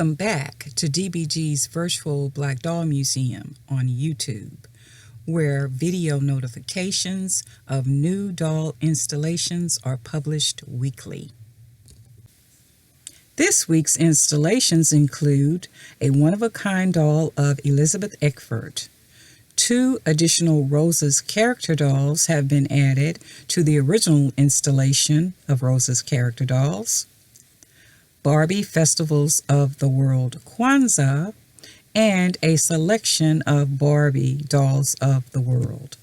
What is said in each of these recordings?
Welcome back to DeeBeeGee's Virtual Black Doll Museum on YouTube, where video notifications of new doll installations are published weekly. This week's installations include a one-of-a-kind doll of Elizabeth Eckford. 2 additional Rosa's character dolls have been added to the original installation of Rosa's character dolls. Barbie Festivals of the World Kwanzaa, and a selection of Barbie Dolls of the World.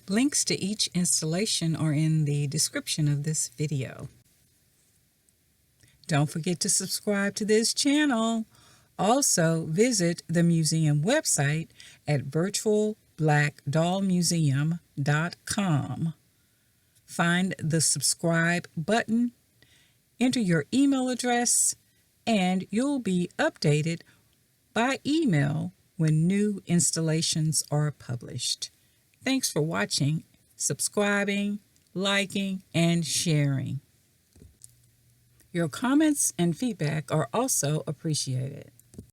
Links to each installation are in the description of this video. Don't forget to subscribe to this channel. Also, visit the museum website at virtualblackdollmuseum.com. Find the subscribe button, enter your email address, and you'll be updated by email when new installations are published. Thanks for watching, subscribing, liking, and sharing. Your comments and feedback are also appreciated.